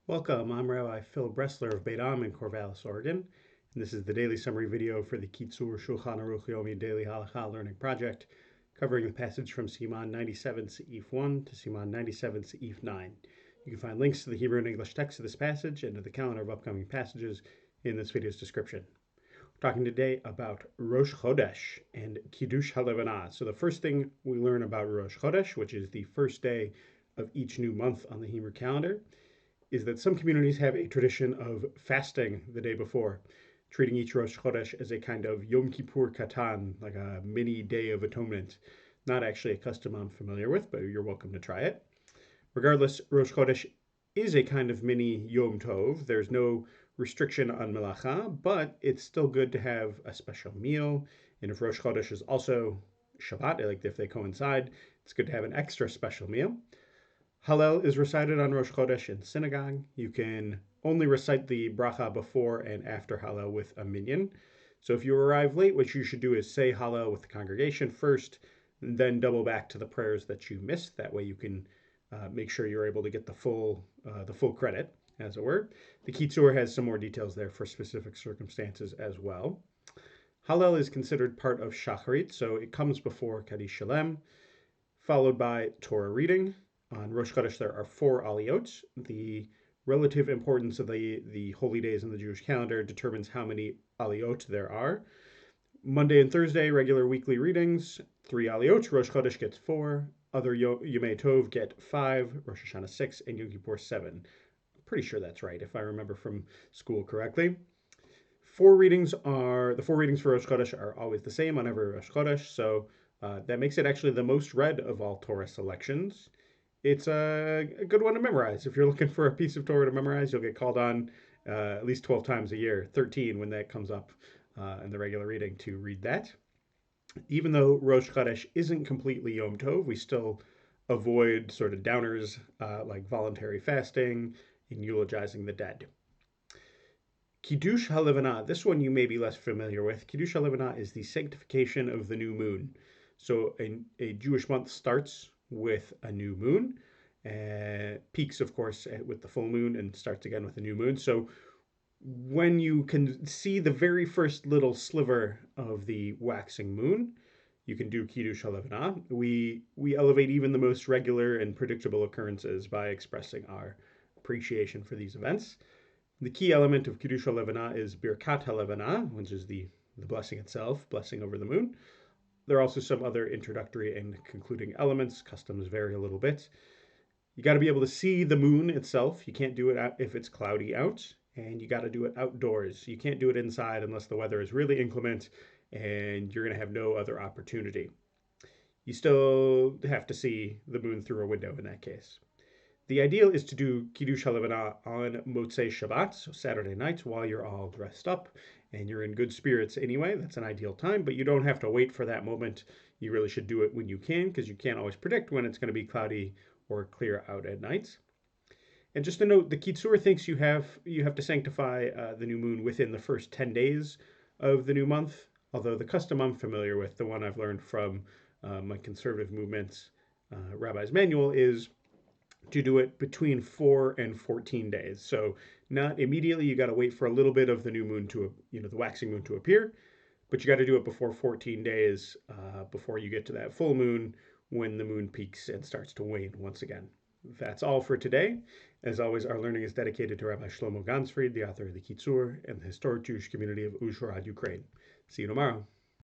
Welcome, I'm Rabbi Phil Bressler of Beit Am in Corvallis, Oregon, and this is the daily summary video for the Kitzur Shulchan Aruch Yomi Daily Halacha Learning Project, covering the passage from Sivan 97 Seif 1 to Sivan 97 Seif 9. You can find links to the Hebrew and English text of this passage and to the calendar of upcoming passages in this video's description. We're talking today about Rosh Chodesh and Kiddush HaLevanah. So the first thing we learn about Rosh Chodesh, which is the first day of each new month on the Hebrew calendar, is that some communities have a tradition of fasting the day before, treating each Rosh Chodesh as a kind of Yom Kippur Katan, like a mini Day of Atonement. Not actually a custom I'm familiar with, but you're welcome to try it. Regardless, Rosh Chodesh is a kind of mini Yom Tov. There's no restriction on melacha, but it's still good to have a special meal. And if Rosh Chodesh is also Shabbat, like if they coincide, it's good to have an extra special meal. Hallel is recited on Rosh Chodesh in synagogue. You can only recite the bracha before and after Hallel with a minyan. So if you arrive late, what you should do is say Hallel with the congregation first, and then double back to the prayers that you missed. That way you can make sure you're able to get the full credit, as it were. The Kitzur has some more details there for specific circumstances as well. Hallel is considered part of Shacharit, so it comes before Kaddish Shalem, followed by Torah reading. On Rosh Chodesh, there are 4 aliyot. The relative importance of the holy days in the Jewish calendar determines how many aliyot there are. Monday and Thursday, regular weekly readings, 3 aliyot. Rosh Chodesh gets 4. Other Yomei Tov get 5. Rosh Hashanah 6, and Yom Kippur 7. I'm pretty sure that's right, if I remember from school correctly. The 4 readings for Rosh Chodesh are always the same on every Rosh Chodesh, so that makes it actually the most read of all Torah selections. It's a good one to memorize. If you're looking for a piece of Torah to memorize, you'll get called on at least 12 times a year, 13 when that comes up in the regular reading, to read that. Even though Rosh Chodesh isn't completely Yom Tov, we still avoid sort of downers like voluntary fasting and eulogizing the dead. Kiddush HaLevanah, this one you may be less familiar with. Kiddush HaLevanah is the sanctification of the new moon. So a Jewish month starts with a new moon, peaks, of course, with the full moon and starts again with the new moon. So when you can see the very first little sliver of the waxing moon, you can do Kiddush HaLevanah. We elevate even the most regular and predictable occurrences by expressing our appreciation for these events. The key element of Kiddush HaLevanah is Birkat HaLevanah, which is the blessing itself, blessing over the moon. There are also some other introductory and concluding elements. Customs vary a little bit. You got to be able to see the moon itself. You can't do it if it's cloudy out, and you got to do it outdoors. You can't do it inside unless the weather is really inclement and you're going to have no other opportunity. You still have to see the moon through a window in that case. The ideal is to do Kiddush HaLevanah on Motzei Shabbat, so Saturday night, while you're all dressed up and you're in good spirits anyway. That's an ideal time, but you don't have to wait for that moment. You really should do it when you can, because you can't always predict when it's going to be cloudy or clear out at night. And just a note, the Kitzur thinks you have to sanctify the new moon within the first 10 days of the new month, although the custom I'm familiar with, the one I've learned from my conservative movement rabbi's manual, is to do it between 4 and 14 days. So not immediately, you got to wait for a little bit of the new moon the waxing moon to appear, but you got to do it before 14 days before you get to that full moon, when the moon peaks and starts to wane once again. That's all for today. As always, our learning is dedicated to Rabbi Shlomo Gansfried, the author of the Kitzur, and the historic Jewish community of Uzhhorod, Ukraine. See you tomorrow.